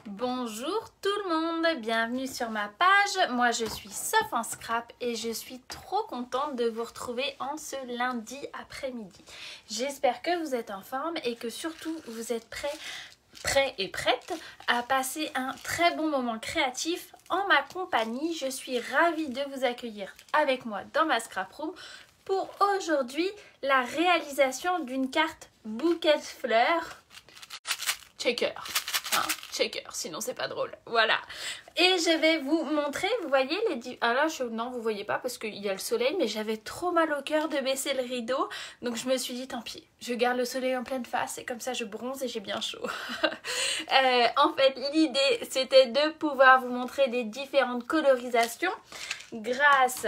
Bonjour tout le monde, bienvenue sur ma page. Moi je suis Soph en Scrap et je suis trop contente de vous retrouver en ce lundi après-midi. J'espère que vous êtes en forme et que surtout vous êtes prêts et prêtes à passer un très bon moment créatif en ma compagnie. Je suis ravie de vous accueillir avec moi dans ma Scrap Room pour aujourd'hui la réalisation d'une carte bouquet de fleurs checker. Checker, sinon c'est pas drôle. Voilà. Et je vais vous montrer, vous voyez les... Ah là, non, vous voyez pas parce qu'il y a le soleil, mais j'avais trop mal au cœur de baisser le rideau. Donc je me suis dit, tant pis, je garde le soleil en pleine face et comme ça je bronze et j'ai bien chaud. En fait, l'idée, c'était de pouvoir vous montrer des différentes colorisations grâce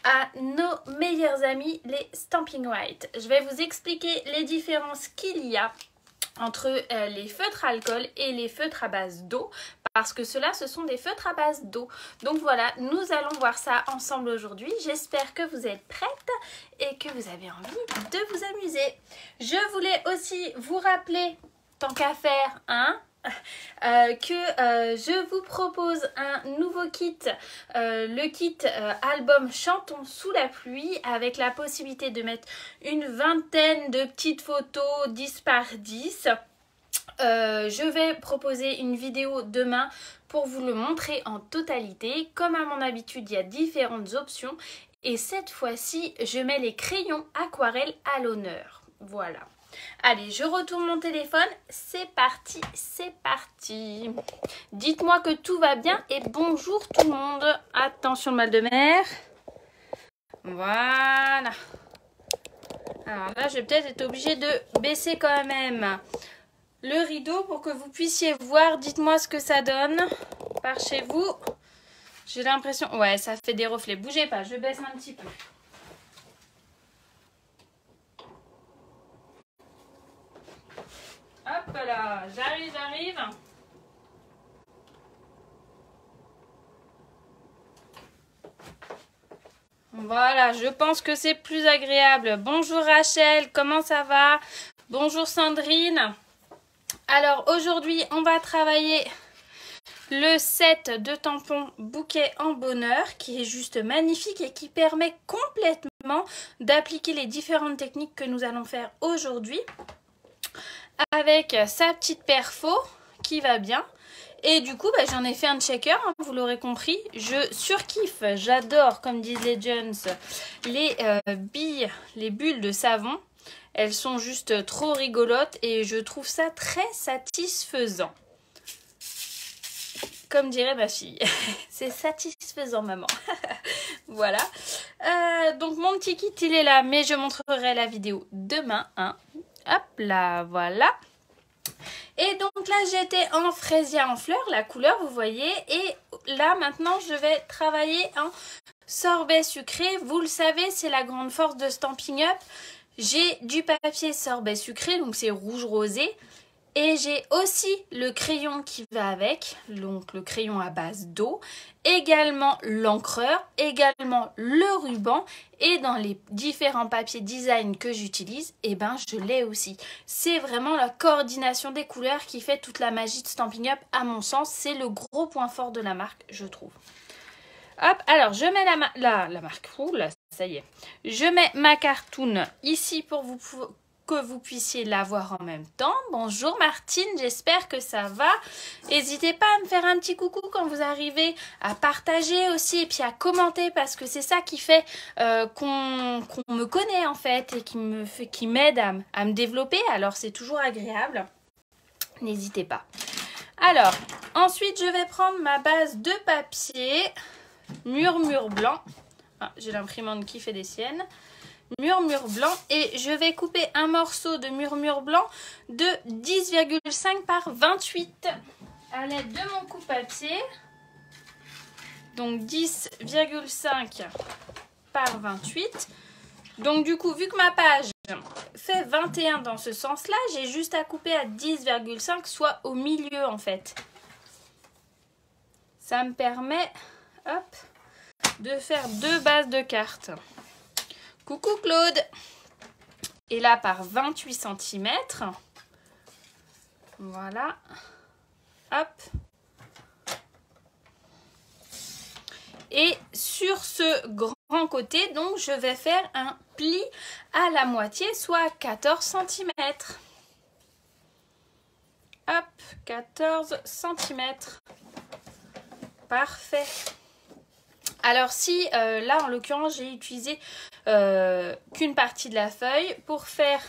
à nos meilleurs amis, les Stampin' White. Je vais vous expliquer les différences qu'il y a entre les feutres à alcool et les feutres à base d'eau, parce que ceux-là, ce sont des feutres à base d'eau. Donc voilà, nous allons voir ça ensemble aujourd'hui. J'espère que vous êtes prêtes et que vous avez envie de vous amuser. Je voulais aussi vous rappeler, tant qu'à faire, je vous propose un nouveau kit, le kit album Chantons sous la pluie, avec la possibilité de mettre une vingtaine de petites photos 10 par 10. Je vais proposer une vidéo demain pour vous le montrer en totalité. Comme à mon habitude, il y a différentes options et cette fois-ci, je mets les crayons aquarelle à l'honneur. Voilà. Allez, je retourne mon téléphone. C'est parti, c'est parti. Dites-moi que tout va bien et bonjour tout le monde. Attention le mal de mer. Voilà. Alors là, je vais peut-être être obligée de baisser quand même le rideau pour que vous puissiez voir. Dites-moi ce que ça donne par chez vous. J'ai l'impression... Ouais, ça fait des reflets. Bougez pas, je baisse un petit peu. Hop là, j'arrive. Voilà, je pense que c'est plus agréable. Bonjour Rachel, comment ça va? Bonjour Sandrine. Alors aujourd'hui, on va travailler le set de tampons bouquet en bonheur qui est juste magnifique et qui permet complètement d'appliquer les différentes techniques que nous allons faire aujourd'hui avec sa petite perfo qui va bien. Et du coup, j'en ai fait un checker, vous l'aurez compris. Je surkiffe, j'adore, comme disent les jeunes, les billes, les bulles de savon. Elles sont juste trop rigolotes et je trouve ça très satisfaisant. Comme dirait ma fille, c'est satisfaisant maman. Voilà. Donc mon petit kit il est là, mais je montrerai la vidéo demain. Hop là, voilà. Et donc là j'étais en fraisia en fleurs, la couleur vous voyez. Et là maintenant je vais travailler en sorbet sucré. Vous le savez, c'est la grande force de Stampin' Up. J'ai du papier sorbet sucré, donc c'est rouge rosé. Et j'ai aussi le crayon qui va avec, donc le crayon à base d'eau, également l'encreur, également le ruban, et dans les différents papiers design que j'utilise, je l'ai aussi. C'est vraiment la coordination des couleurs qui fait toute la magie de Stampin' Up, à mon sens. C'est le gros point fort de la marque, je trouve. Hop, alors je mets la marque, là, ça y est. Je mets ma cartoon ici pour que vous puissiez la voir en même temps. Bonjour Martine, j'espère que ça va. N'hésitez pas à me faire un petit coucou quand vous arrivez, à partager aussi et puis à commenter parce que c'est ça qui fait qu'on me connaît en fait et qui m'aide à me développer. Alors c'est toujours agréable. N'hésitez pas. Alors, ensuite je vais prendre ma base de papier murmure blanc. Ah, j'ai l'imprimante qui fait des siennes. Murmure blanc et je vais couper un morceau de murmure blanc de 10,5 par 28 à l'aide de mon coupe-papier. Donc 10,5 par 28. Donc du coup, vu que ma page fait 21 dans ce sens-là, j'ai juste à couper à 10,5, soit au milieu en fait. Ça me permet, hop, de faire deux bases de cartes. Coucou Claude. Et là par 28 cm. Voilà. Hop. Et sur ce grand côté, donc je vais faire un pli à la moitié, soit 14 cm. Hop, 14 cm. Parfait. Alors si, là en l'occurrence, j'ai utilisé qu'une partie de la feuille. Pour faire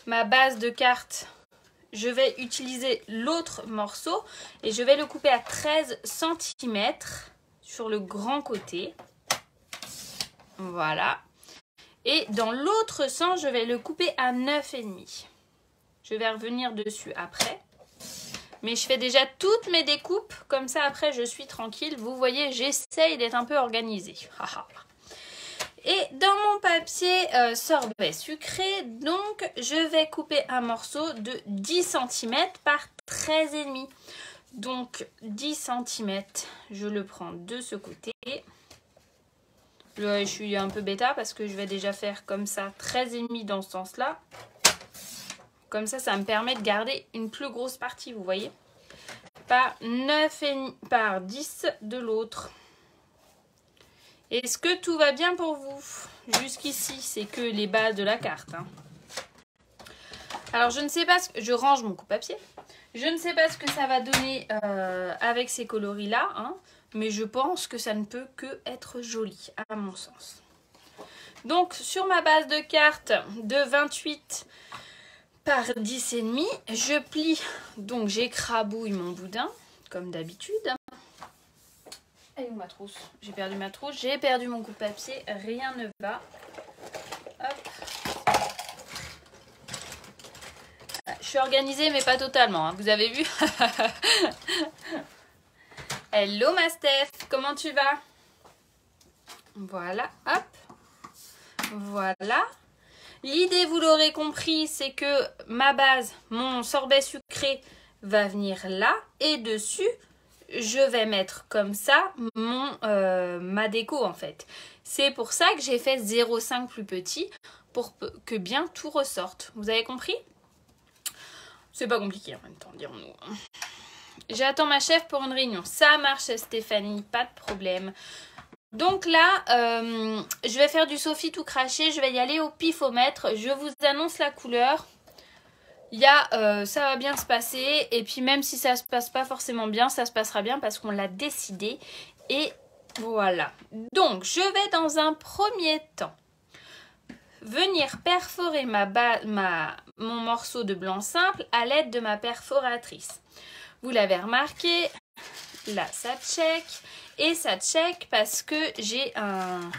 ma base de carte, je vais utiliser l'autre morceau et je vais le couper à 13 cm sur le grand côté. Voilà. Et dans l'autre sens, je vais le couper à 9,5. Je vais revenir dessus après. Mais je fais déjà toutes mes découpes, comme ça après je suis tranquille. Vous voyez, j'essaye d'être un peu organisée. Et dans mon papier sorbet sucré, donc je vais couper un morceau de 10 cm par 13,5. Donc 10 cm, je le prends de ce côté. Là, je suis un peu bêta parce que je vais déjà faire comme ça 13,5 dans ce sens-là. Comme ça me permet de garder une plus grosse partie, vous voyez. Par 9,5, par 10 de l'autre. Est-ce que tout va bien pour vous? Jusqu'ici, c'est que les bases de la carte. Hein. Alors, je ne sais pas ce que... Je range mon coupe-papier. Je ne sais pas ce que ça va donner avec ces coloris-là. Hein, mais je pense que ça ne peut que être joli, à mon sens. Donc, sur ma base de carte de 28 par 10,5, je plie. Donc, j'écrabouille mon boudin, comme d'habitude. Elle est où ma trousse? J'ai perdu ma trousse, j'ai perdu mon coupe-papier, rien ne va. Hop. Je suis organisée, mais pas totalement, hein, vous avez vu. Hello ma Steph, comment tu vas? Voilà, hop. Voilà. L'idée, vous l'aurez compris, c'est que ma base, mon sorbet sucré, va venir là. Et dessus, je vais mettre comme ça ma déco en fait. C'est pour ça que j'ai fait 0,5 plus petit pour que bien tout ressorte. Vous avez compris? C'est pas compliqué en même temps, dirons-nous. J'attends ma chef pour une réunion. Ça marche Stéphanie, pas de problème. Donc là, je vais faire du Sophie tout craché. Je vais y aller au pifomètre. Je vous annonce la couleur. Ça va bien se passer. Et puis même si ça se passe pas forcément bien, ça se passera bien parce qu'on l'a décidé. Et voilà. Donc, je vais dans un premier temps venir perforer mon morceau de blanc simple à l'aide de ma perforatrice. Vous l'avez remarqué, là ça check. Et ça check parce que j'ai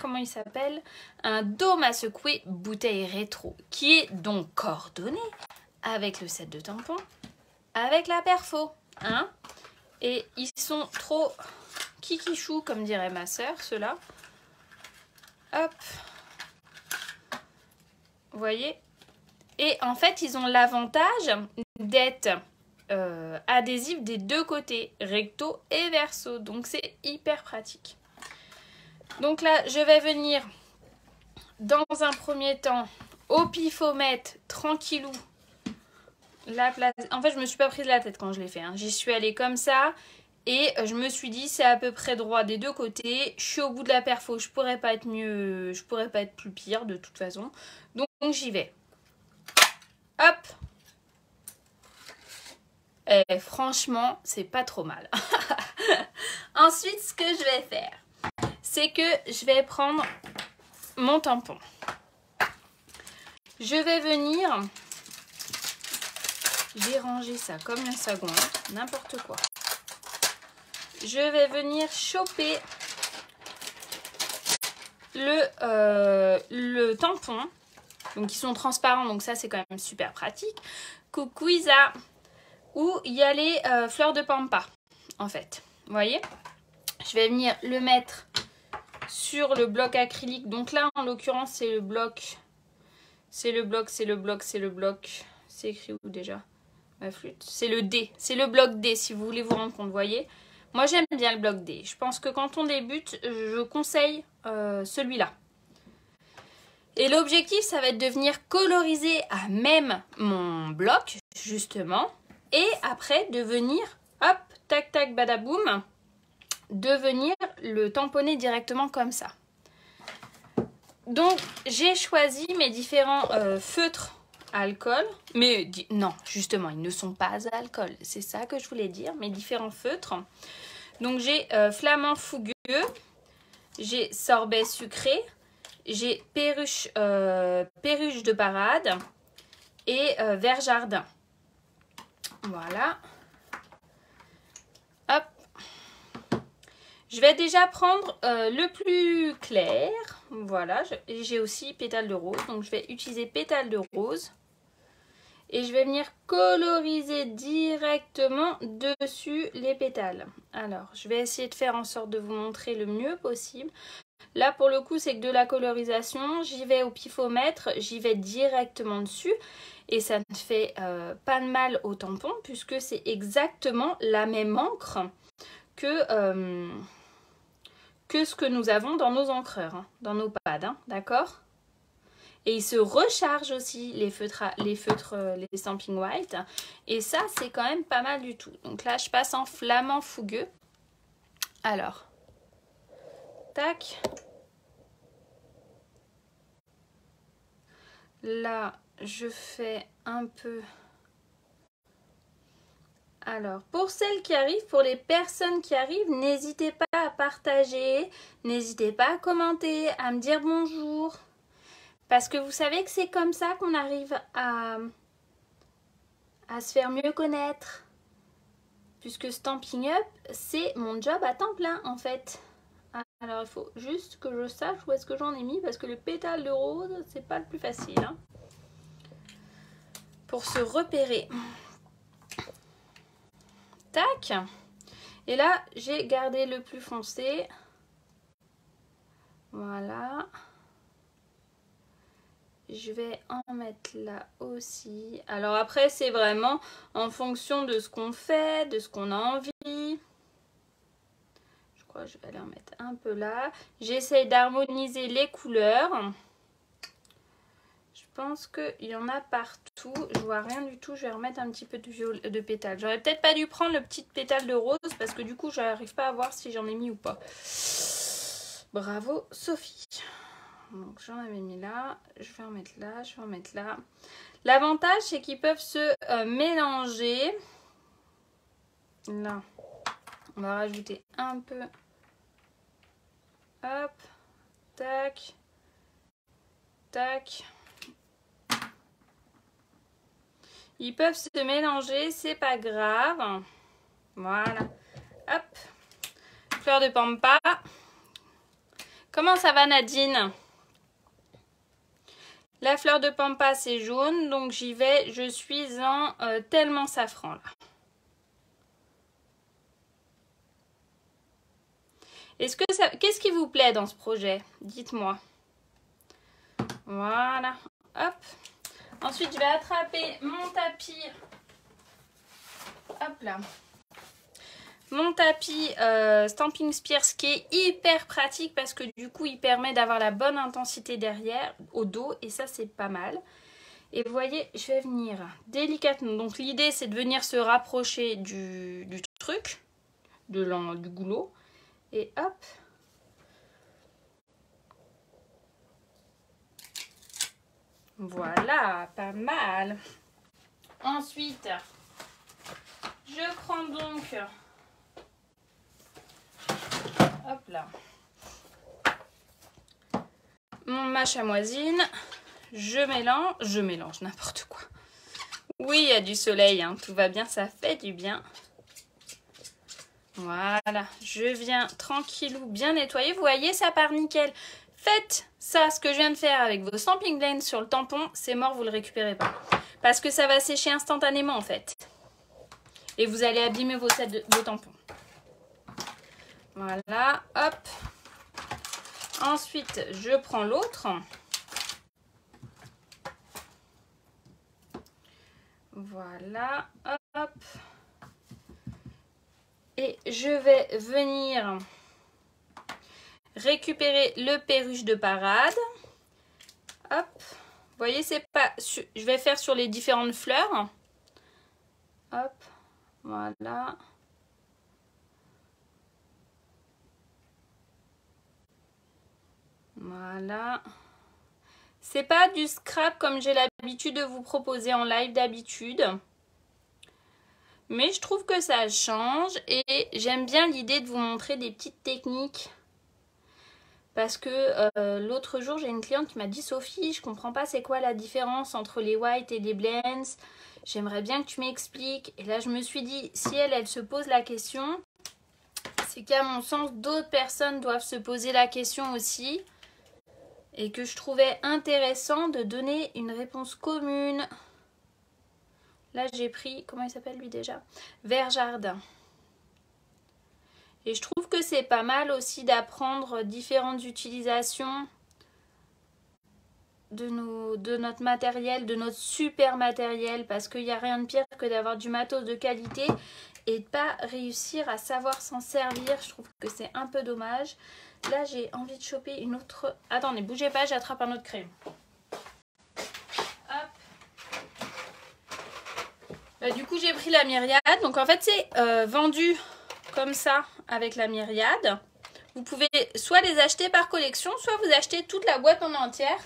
comment il s'appelle? Un dôme à secouer bouteille rétro qui est donc coordonné avec le set de tampons, avec la perfo. Hein? Et ils sont trop kikichou, comme dirait ma soeur, ceux-là. Hop. Vous voyez? Et en fait, ils ont l'avantage d'être adhésifs des deux côtés, recto et verso. Donc, c'est hyper pratique. Donc là, je vais venir dans un premier temps au pifomètre, tranquillou. En fait, je me suis pas prise la tête quand je l'ai fait. Hein. J'y suis allée comme ça. Et je me suis dit, c'est à peu près droit des deux côtés. Je suis au bout de la perfo, je pourrais pas être mieux, je pourrais pas être plus pire de toute façon. Donc j'y vais. Hop. Et franchement, c'est pas trop mal. Ensuite, ce que je vais faire, c'est que je vais prendre mon tampon. Je vais venir... J'ai rangé ça comme un sagouin, n'importe quoi. Je vais venir choper le tampon. Donc ils sont transparents, donc ça c'est quand même super pratique. Coucou Isa. Où il y a les fleurs de pampa, en fait. Vous voyez? Je vais venir le mettre sur le bloc acrylique. Donc là, en l'occurrence, c'est le bloc. C'est le bloc. C'est écrit où déjà? Ma flûte. C'est le D. C'est le bloc D, si vous voulez vous rendre compte, vous voyez? Moi, j'aime bien le bloc D. Je pense que quand on débute, je conseille celui-là. Et l'objectif, ça va être de venir coloriser à même mon bloc, justement. Et après, de venir hop, tac tac badaboum, de venir le tamponner directement comme ça. Donc j'ai choisi mes différents feutres à alcool, mais non, justement ils ne sont pas à alcool, c'est ça que je voulais dire, mes différents feutres. Donc j'ai flamand fougueux, j'ai sorbet sucré, j'ai perruche de parade et vert jardin. Voilà. Hop. Je vais déjà prendre le plus clair. Voilà. J'ai aussi pétale de rose. Donc je vais utiliser pétale de rose. Et je vais venir coloriser directement dessus les pétales. Alors, je vais essayer de faire en sorte de vous montrer le mieux possible. Là, pour le coup, c'est que de la colorisation. J'y vais au pifomètre, j'y vais directement dessus. Et ça ne fait pas de mal au tampon, puisque c'est exactement la même encre que ce que nous avons dans nos encreurs, hein, dans nos pads, hein, d'accord? Et ils se rechargent aussi, les feutres, les Stampin' White. Et ça, c'est quand même pas mal du tout. Donc là, je passe en flamand fougueux. Alors, tac. Là, je fais un peu... Alors, pour celles qui arrivent, pour les personnes qui arrivent, n'hésitez pas à partager, n'hésitez pas à commenter, à me dire bonjour. Parce que vous savez que c'est comme ça qu'on arrive à se faire mieux connaître. Puisque Stampin' Up, c'est mon job à temps plein en fait. Alors il faut juste que je sache où est-ce que j'en ai mis. Parce que le pétale de rose, c'est pas le plus facile. Hein, pour se repérer. Tac. Et là, j'ai gardé le plus foncé. Voilà. Je vais en mettre là aussi. Alors après, c'est vraiment en fonction de ce qu'on fait, de ce qu'on a envie. Je crois que je vais aller en mettre un peu là. J'essaye d'harmoniser les couleurs. Je pense qu'il y en a partout. Je vois rien du tout. Je vais remettre un petit peu de pétale. J'aurais peut-être pas dû prendre le petit pétale de rose parce que du coup, je n'arrive pas à voir si j'en ai mis ou pas. Bravo, Sophie. Donc j'en avais mis là, je vais en mettre là, je vais en mettre là. L'avantage c'est qu'ils peuvent se mélanger. Là, on va rajouter un peu. Hop, tac, tac. Ils peuvent se mélanger, c'est pas grave. Voilà. Hop, fleur de pampa. Comment ça va Nadine ? La fleur de pampa, c'est jaune, donc j'y vais. Je suis en tellement safran, là. Qu'est-ce qui vous plaît dans ce projet? Dites-moi. Voilà. Hop. Ensuite, je vais attraper mon tapis. Hop là. Mon tapis Stampin' Spears qui est hyper pratique parce que du coup il permet d'avoir la bonne intensité derrière au dos et ça c'est pas mal. Et vous voyez, je vais venir délicatement. Donc l'idée c'est de venir se rapprocher du truc, du goulot. Et hop. Voilà, pas mal. Ensuite, je prends donc... Hop là. Ma chamoisine. Je mélange n'importe quoi. Oui, il y a du soleil, hein, tout va bien, ça fait du bien. Voilà, je viens tranquillou bien nettoyer. Vous voyez, ça part nickel. Faites ça, ce que je viens de faire avec vos Stampin' Blends sur le tampon, c'est mort, vous ne le récupérez pas. Parce que ça va sécher instantanément en fait. Et vous allez abîmer vos tampons. Voilà, hop. Ensuite, je prends l'autre. Voilà, hop. Et je vais venir récupérer le perruche de parade. Hop. Vous voyez, c'est pas... Je vais faire sur les différentes fleurs. Hop. Voilà. Voilà. C'est pas du scrap comme j'ai l'habitude de vous proposer en live d'habitude. Mais je trouve que ça change et j'aime bien l'idée de vous montrer des petites techniques. Parce que l'autre jour, j'ai une cliente qui m'a dit « Sophie, je comprends pas c'est quoi la différence entre les whites et les blends. J'aimerais bien que tu m'expliques. » Et là, je me suis dit, si elle se pose la question, c'est qu'à mon sens, d'autres personnes doivent se poser la question aussi. Et que je trouvais intéressant de donner une réponse commune. Là, j'ai pris, comment il s'appelle lui déjà? Vert Jardin. Et je trouve que c'est pas mal aussi d'apprendre différentes utilisations de notre matériel, de notre super matériel. Parce qu'il n'y a rien de pire que d'avoir du matos de qualité et de pas réussir à savoir s'en servir. Je trouve que c'est un peu dommage. Là, j'ai envie de choper une autre... Attendez, bougez pas, j'attrape un autre crayon. Du coup, j'ai pris la myriade. Donc, en fait, c'est vendu comme ça avec la myriade. Vous pouvez soit les acheter par collection, soit vous achetez toute la boîte en entière.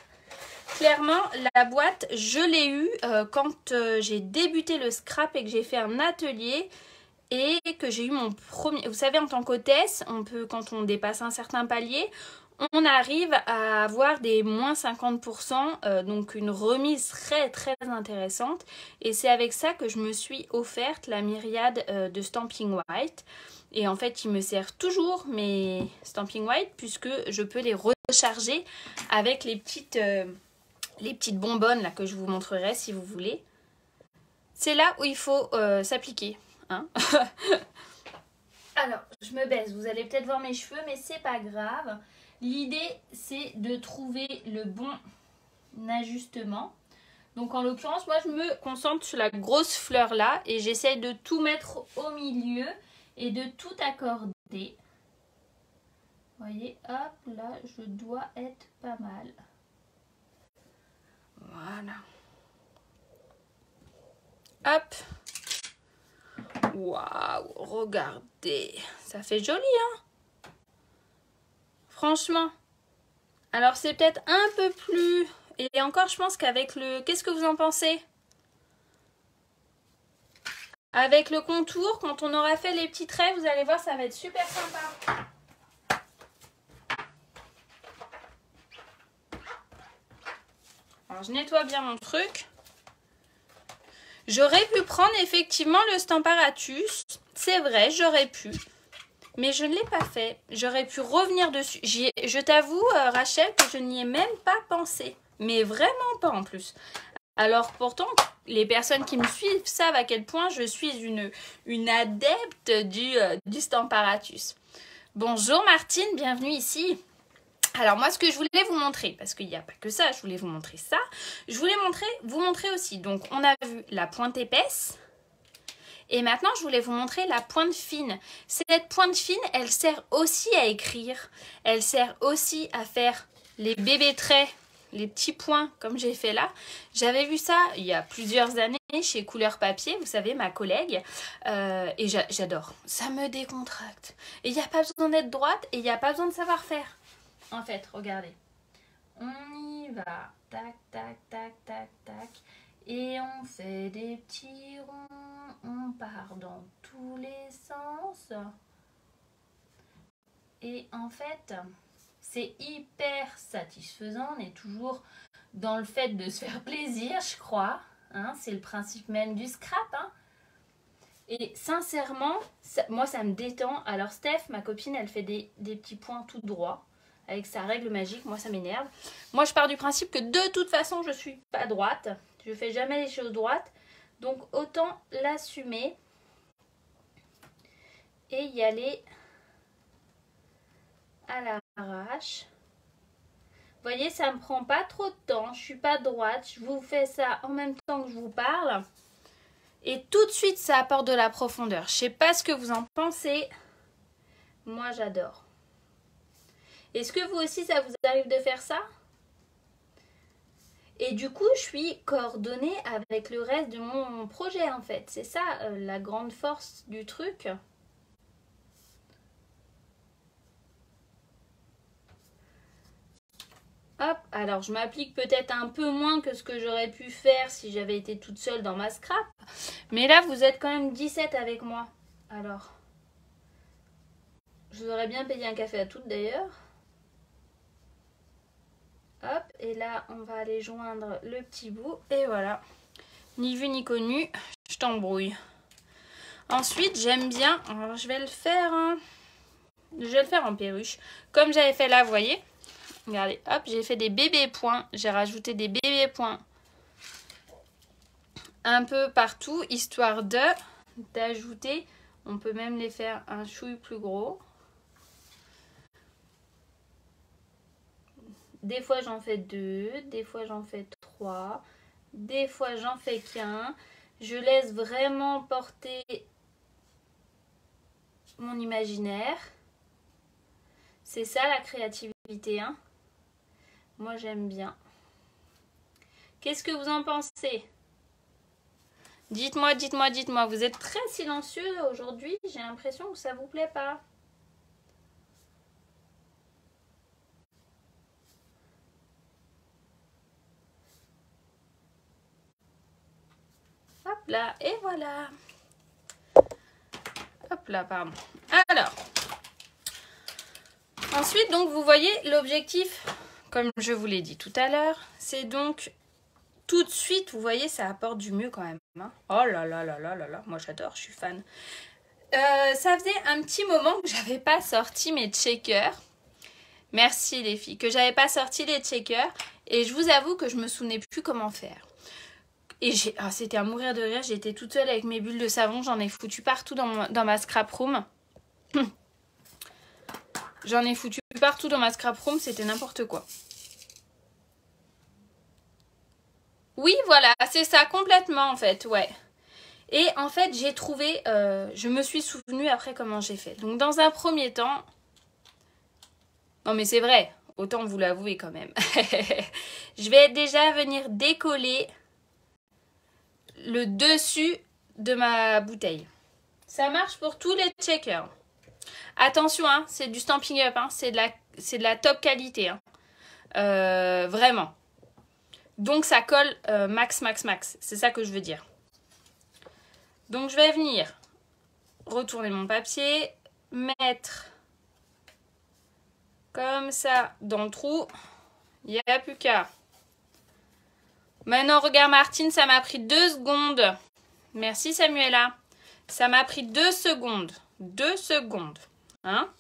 Clairement, la boîte, je l'ai eue quand j'ai débuté le scrap et que j'ai fait un atelier et que j'ai eu mon premier... Vous savez, en tant qu'hôtesse, on peut, quand on dépasse un certain palier, on arrive à avoir des moins 50%, donc une remise très très intéressante. Et c'est avec ça que je me suis offerte la myriade de Stamping White. Et en fait, ils me servent toujours mes Stamping White puisque je peux les recharger avec les petites bonbonnes là que je vous montrerai si vous voulez. C'est là où il faut s'appliquer. Hein. Alors, je me baisse. Vous allez peut-être voir mes cheveux, mais c'est pas grave. L'idée, c'est de trouver le bon ajustement. Donc, en l'occurrence, moi, je me concentre sur la grosse fleur là et j'essaye de tout mettre au milieu et de tout accorder. Vous voyez, hop, là, je dois être pas mal. Voilà. Hop. Waouh, regardez. Ça fait joli, hein? Franchement. Alors, c'est peut-être un peu plus... Et encore, je pense qu'avec le... Qu'est-ce que vous en pensez? Avec le contour, quand on aura fait les petits traits, vous allez voir, ça va être super sympa. Alors, je nettoie bien mon truc. J'aurais pu prendre effectivement le Stamparatus. C'est vrai, j'aurais pu. Mais je ne l'ai pas fait. J'aurais pu revenir dessus. Je t'avoue, Rachel, que je n'y ai même pas pensé. Mais vraiment pas en plus. Alors pourtant, les personnes qui me suivent savent à quel point je suis une adepte du Stamparatus. Bonjour Martine, bienvenue ici. Alors moi, ce que je voulais vous montrer, parce qu'il n'y a pas que ça, je voulais vous montrer ça. Je voulais vous montrer aussi. Donc on a vu la pointe épaisse. Et maintenant, je voulais vous montrer la pointe fine. Cette pointe fine, elle sert aussi à écrire. Elle sert aussi à faire les bébés traits, les petits points comme j'ai fait là. J'avais vu ça il y a plusieurs années chez Couleur Papier, vous savez, ma collègue. Et j'adore. Ça me décontracte. Et il n'y a pas besoin d'être droite et il n'y a pas besoin de savoir faire. En fait, regardez. On y va. Tac, tac, tac, tac, tac. Et on fait des petits ronds, on part dans tous les sens. Et en fait, c'est hyper satisfaisant. On est toujours dans le fait de se faire plaisir, je crois. Hein, c'est le principe même du scrap. Hein. Et sincèrement, moi ça me détend. Alors Steph, ma copine, elle fait des petits points tout droits. Avec sa règle magique, moi ça m'énerve. Moi je pars du principe que de toute façon je suis pas droite. Je fais jamais les choses droites. Donc autant l'assumer. Et y aller à l'arrache. Vous voyez, ça me prend pas trop de temps. Je suis pas droite. Je vous fais ça en même temps que je vous parle. Et tout de suite ça apporte de la profondeur. Je sais pas ce que vous en pensez. Moi j'adore. Est-ce que vous aussi, ça vous arrive de faire ça? Et du coup, je suis coordonnée avec le reste de mon projet, en fait. C'est ça, la grande force du truc. Hop, alors je m'applique peut-être un peu moins que ce que j'aurais pu faire si j'avais été toute seule dans ma scrap. Mais là, vous êtes quand même 17 avec moi. Alors, je vous aurais bien payé un café à toutes d'ailleurs. Hop, et là, on va aller joindre le petit bout. Et voilà, ni vu ni connu, je t'embrouille. Ensuite, j'aime bien, alors je vais le faire en perruche. Comme j'avais fait là, vous voyez. Regardez, hop, j'ai fait des bébés points. J'ai rajouté des bébés points un peu partout, histoire d'ajouter. On peut même les faire un chouille plus gros. Des fois, j'en fais 2. Des fois, j'en fais 3. Des fois, j'en fais qu'un. Je laisse vraiment porter mon imaginaire. C'est ça la créativité, hein. Moi, j'aime bien. Qu'est-ce que vous en pensez? Dites-moi, dites-moi, dites-moi. Vous êtes très silencieux aujourd'hui. J'ai l'impression que ça vous plaît pas. Hop là, et voilà. Hop là, pardon. Alors, ensuite, donc, vous voyez, l'objectif, comme je vous l'ai dit tout à l'heure, c'est donc tout de suite, vous voyez, ça apporte du mieux quand même. Hein. Oh là là là là là là, moi j'adore, je suis fan. Ça faisait un petit moment que j'avais pas sorti mes checkers. Merci les filles, que j'avais pas sorti les checkers. Et je vous avoue que je me souvenais plus comment faire. Et c'était à mourir de rire, j'étais toute seule avec mes bulles de savon, j'en ai foutu partout dans ma scrap room. J'en ai foutu partout dans ma scrap room, c'était n'importe quoi. Oui, voilà, c'est ça, complètement en fait, ouais. Et en fait, j'ai trouvé, je me suis souvenue après comment j'ai fait. Donc dans un premier temps, non mais c'est vrai, autant vous l'avouer quand même. Je vais déjà venir décoller le dessus de ma bouteille. Ça marche pour tous les checkers. Attention, hein, c'est du Stampin' Up, hein, c'est de la top qualité. Hein. Vraiment. Donc ça colle max, max, max. C'est ça que je veux dire. Donc je vais venir retourner mon papier, mettre comme ça dans le trou. Il n'y a plus qu'à. Maintenant, regarde Martine, ça m'a pris 2 secondes. Merci Samuela. Ça m'a pris 2 secondes. 2 secondes. Hein?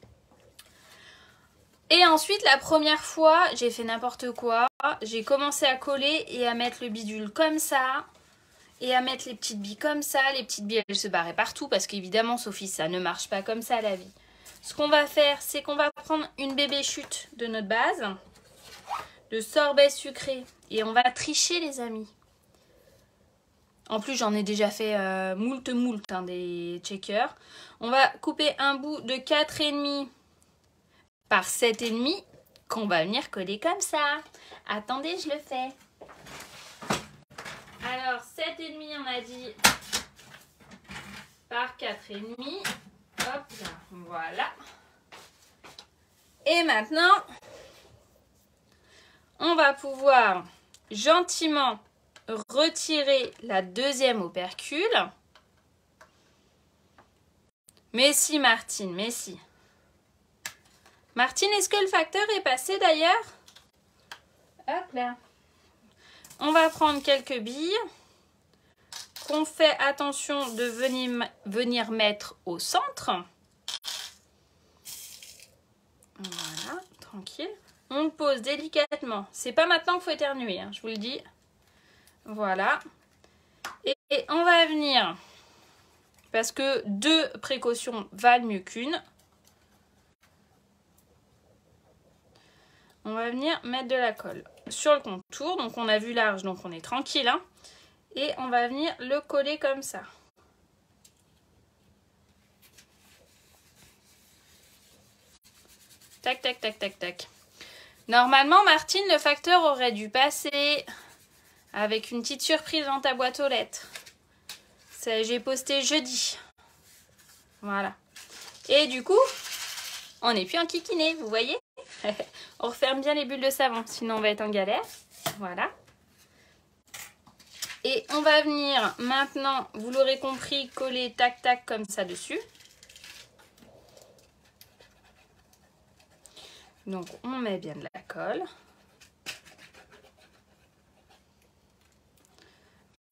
Et ensuite, la première fois, j'ai fait n'importe quoi. J'ai commencé à coller et à mettre le bidule comme ça. Et à mettre les petites billes comme ça. Les petites billes, elles se barraient partout. Parce qu'évidemment, Sophie, ça ne marche pas comme ça la vie. Ce qu'on va faire, c'est qu'on va prendre une bébé chute de notre base. De sorbet sucré. Et on va tricher, les amis. En plus, j'en ai déjà fait moult hein, des checkers. On va couper un bout de 4,5 par 7,5 qu'on va venir coller comme ça. Attendez, je le fais. Alors, 7,5, on a dit, par 4,5. Hop là, voilà. Et maintenant, on va pouvoir gentiment retirer la deuxième opercule. Mais si, Martine, mais si. Martine, est-ce que le facteur est passé d'ailleurs? Hop là. On va prendre quelques billes qu'on fait attention de venir mettre au centre. Voilà, tranquille. On le pose délicatement. C'est pas maintenant qu'il faut éternuer, hein, je vous le dis. Voilà. Et on va venir, parce que 2 précautions valent mieux qu'une. On va venir mettre de la colle sur le contour. Donc on a vu large, donc on est tranquille. Hein. Et on va venir le coller comme ça. Tac, tac, tac, tac, tac. Normalement, Martine, le facteur aurait dû passer avec une petite surprise dans ta boîte aux lettres. J'ai posté jeudi. Voilà. Et du coup, on n'est plus en kikiné, vous voyez? On referme bien les bulles de savon, sinon on va être en galère. Voilà. Et on va venir maintenant, vous l'aurez compris, coller tac tac comme ça dessus. Donc on met bien de la colle.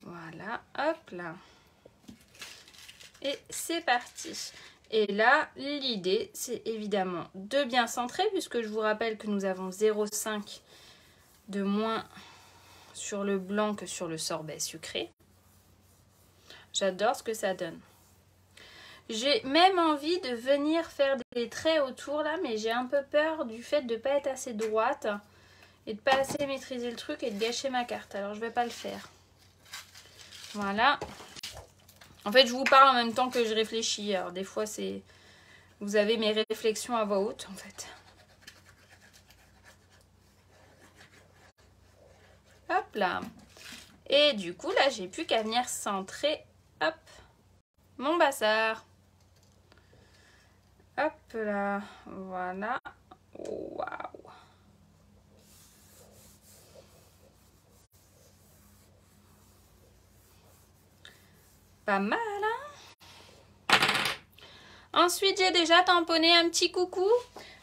Voilà, hop là. Et c'est parti. Et là, l'idée, c'est évidemment de bien centrer, puisque je vous rappelle que nous avons 0,5 de moins sur le blanc que sur le sorbet sucré. J'adore ce que ça donne. J'ai même envie de venir faire des traits autour là, mais j'ai un peu peur du fait de ne pas être assez droite et de ne pas assez maîtriser le truc et de gâcher ma carte. Alors je ne vais pas le faire. Voilà. En fait, je vous parle en même temps que je réfléchis. Alors des fois, c'est... Vous avez mes réflexions à voix haute en fait. Hop là. Et du coup, là, j'ai plus qu'à venir centrer, hop, mon bazar. Hop là, voilà. Waouh. Pas mal, hein? Ensuite, j'ai déjà tamponné un petit coucou.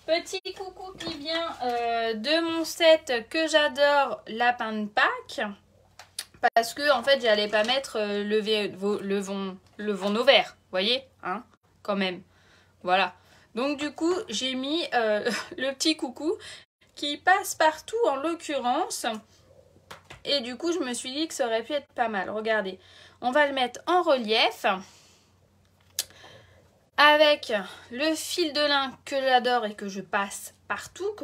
Petit coucou qui vient de mon set que j'adore, lapin de Pâques. Parce que, en fait, j'allais pas mettre le vent ouvert. Vous voyez, hein? Quand même. Voilà. Donc, du coup, j'ai mis le petit coucou qui passe partout en l'occurrence. Et du coup, je me suis dit que ça aurait pu être pas mal. Regardez. On va le mettre en relief. Avec le fil de lin que j'adore et que je passe partout,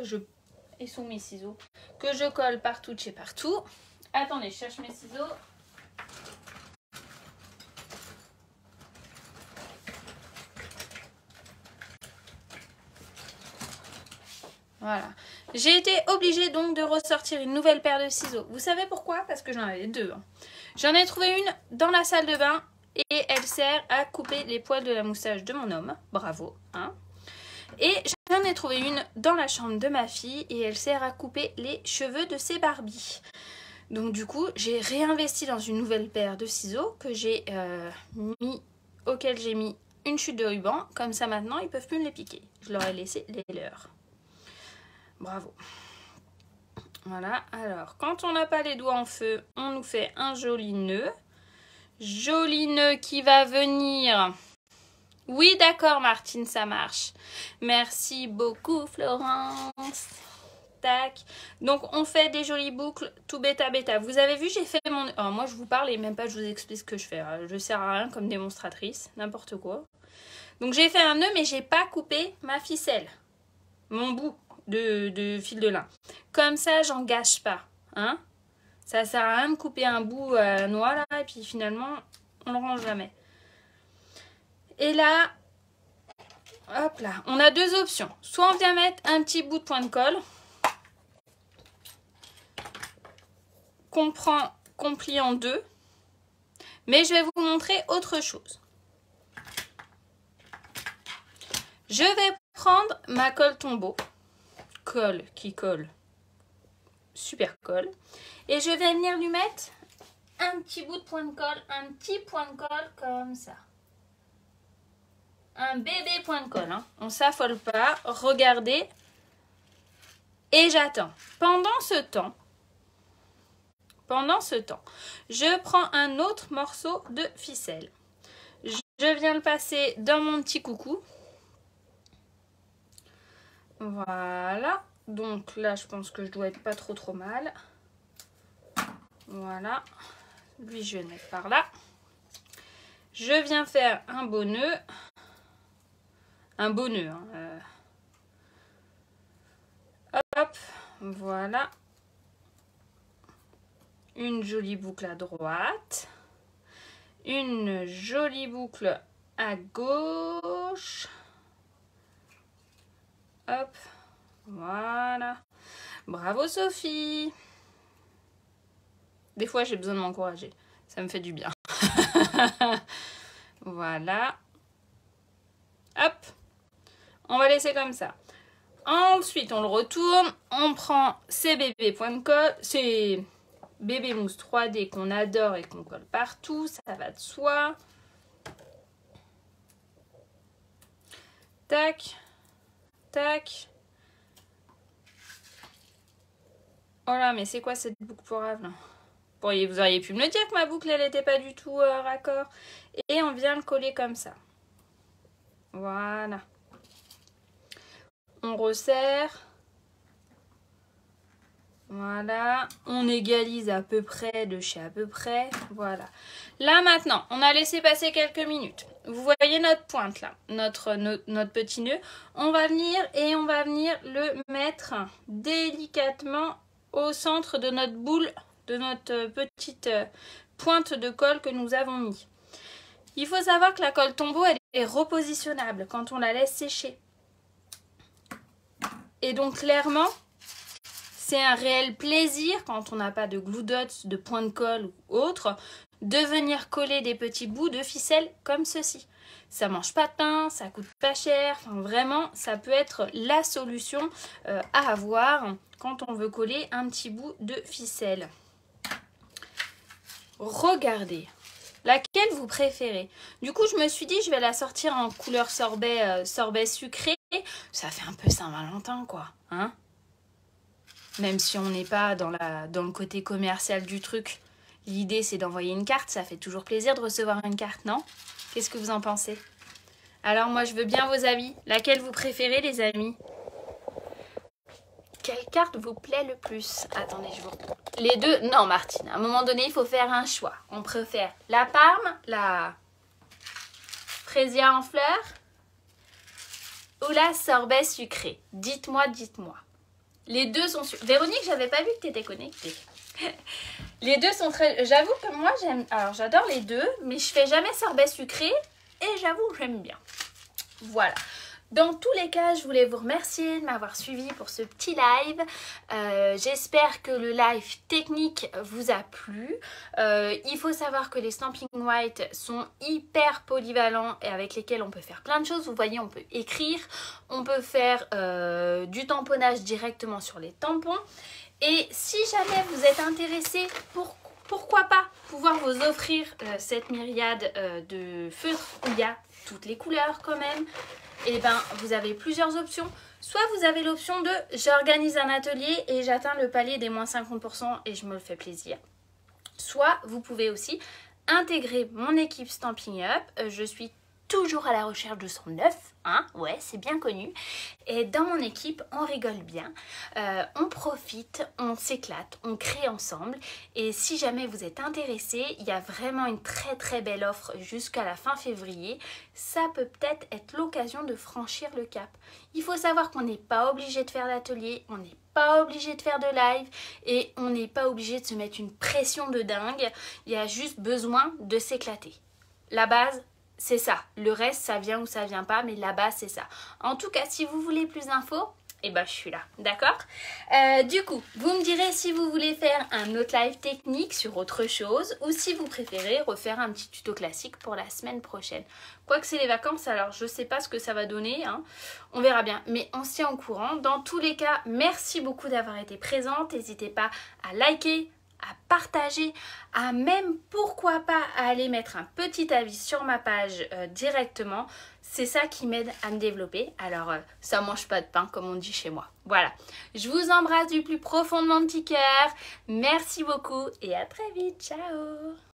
et sont mes ciseaux, que je colle partout de chez partout. Attendez, je cherche mes ciseaux. Voilà. J'ai été obligée donc de ressortir une nouvelle paire de ciseaux. Vous savez pourquoi? Parce que j'en avais deux. J'en ai trouvé une dans la salle de bain. Et elle sert à couper les poils de la moustache de mon homme. Bravo, hein. Et j'en ai trouvé une dans la chambre de ma fille. Et elle sert à couper les cheveux de ses Barbies. Donc du coup, j'ai réinvesti dans une nouvelle paire de ciseaux que j'ai auquel j'ai mis une chute de ruban. Comme ça maintenant, ils ne peuvent plus me les piquer. Je leur ai laissé les leurs. Bravo. Voilà, alors quand on n'a pas les doigts en feu, on nous fait un joli nœud. Joli nœud qui va venir. Oui, d'accord, Martine, ça marche. Merci beaucoup, Florence. Tac. Donc, on fait des jolies boucles tout bêta bêta. Vous avez vu, j'ai fait mon... Alors, moi, je vous parle et même pas je vous explique ce que je fais. Je sers à rien comme démonstratrice. N'importe quoi. Donc, j'ai fait un nœud, mais j'ai pas coupé ma ficelle. Mon bout de fil de lin. Comme ça, j'en gâche pas. Hein? Ça sert à rien de couper un bout à la noix là et puis finalement on le range jamais. Et là, hop là, on a deux options. Soit on vient mettre un petit bout de point de colle qu'on plie en deux. Mais je vais vous montrer autre chose. Je vais prendre ma colle tombeau. Colle qui colle. Super colle. Et je vais venir lui mettre un petit bout de point de colle, un petit point de colle comme ça. Un bébé point de colle, hein. On s'affole pas, regardez. Et j'attends. Pendant ce temps, je prends un autre morceau de ficelle. Je viens le passer dans mon petit coucou. Voilà. Donc là, je pense que je dois être pas trop mal. Voilà. Lui, je vais le mettre par là. Je viens faire un beau nœud. Un beau nœud. Hein. Hop. Voilà. Une jolie boucle à droite. Une jolie boucle à gauche. Hop. Voilà. Bravo Sophie. Des fois j'ai besoin de m'encourager. Ça me fait du bien. Voilà. Hop. On va laisser comme ça. Ensuite, on le retourne. On prend ces bébés points de colle, ces bébés mousse 3D qu'on adore et qu'on colle partout. Ça va de soi. Tac, tac. Oh là, mais c'est quoi cette boucle pourrave là? Vous auriez pu me le dire que ma boucle, elle n'était pas du tout raccord. Et on vient le coller comme ça. Voilà. On resserre. Voilà. On égalise à peu près de chez à peu près. Voilà. Là maintenant, on a laissé passer quelques minutes. Vous voyez notre pointe là, notre petit nœud. On va venir et on va venir le mettre délicatement au centre de notre boule, de notre petite pointe de colle que nous avons mis. Il faut savoir que la colle tombeau, elle est repositionnable quand on la laisse sécher. Et donc clairement, c'est un réel plaisir quand on n'a pas de glue dots, de point de colle ou autre, de venir coller des petits bouts de ficelle comme ceci. Ça mange pas de pain, ça coûte pas cher, enfin, vraiment ça peut être la solution à avoir quand on veut coller un petit bout de ficelle. Regardez, laquelle vous préférez? Du coup je me suis dit je vais la sortir en couleur sorbet, sorbet sucré, ça fait un peu Saint-Valentin quoi, hein? Même si on n'est pas dans le côté commercial du truc. L'idée, c'est d'envoyer une carte. Ça fait toujours plaisir de recevoir une carte, non? Qu'est-ce que vous en pensez? Alors, moi, je veux bien vos avis. Laquelle vous préférez, les amis? Quelle carte vous plaît le plus? Attendez, je vous... Les deux? Non, Martine. À un moment donné, il faut faire un choix. On préfère la Parme, la fraisière en fleurs ou la sorbet sucré? Dites-moi, dites-moi. Les deux sont... Véronique, j'avais pas vu que tu étais connectée. Les deux sont très... J'avoue que moi, j'aime... Alors, j'adore les deux, mais je fais jamais sorbet sucré. Et j'avoue que j'aime bien. Voilà. Dans tous les cas, je voulais vous remercier de m'avoir suivi pour ce petit live. J'espère que le live technique vous a plu. Il faut savoir que les Stampin' White sont hyper polyvalents et avec lesquels on peut faire plein de choses. Vous voyez, on peut écrire, on peut faire du tamponnage directement sur les tampons. Et si jamais vous êtes intéressé, pourquoi pas pouvoir vous offrir cette myriade de feutres où il y a toutes les couleurs quand même. Et ben vous avez plusieurs options. Soit vous avez l'option de j'organise un atelier et j'atteins le palier des moins 50% et je me le fais plaisir. Soit vous pouvez aussi intégrer mon équipe Stampin' Up. Je suis toujours à la recherche de son œuf, hein, ouais, c'est bien connu. Et dans mon équipe, on rigole bien, on profite, on s'éclate, on crée ensemble. Et si jamais vous êtes intéressé, il y a vraiment une très très belle offre jusqu'à la fin février. Ça peut peut-être être l'occasion de franchir le cap. Il faut savoir qu'on n'est pas obligé de faire d'atelier, on n'est pas obligé de faire de live et on n'est pas obligé de se mettre une pression de dingue. Il y a juste besoin de s'éclater. La base, c'est ça. Le reste, ça vient ou ça vient pas, mais la base, c'est ça. En tout cas, si vous voulez plus d'infos, eh ben, je suis là, d'accord? Du coup, vous me direz si vous voulez faire un autre live technique sur autre chose ou si vous préférez refaire un petit tuto classique pour la semaine prochaine. Quoique c'est les vacances, alors je sais pas ce que ça va donner, hein. On verra bien, mais on se tient au courant. Dans tous les cas, merci beaucoup d'avoir été présente. N'hésitez pas à liker, à partager, à même pourquoi pas à aller mettre un petit avis sur ma page directement. C'est ça qui m'aide à me développer. Alors ça mange pas de pain comme on dit chez moi. Voilà, je vous embrasse du plus profond de mon petit cœur. Merci beaucoup et à très vite. Ciao.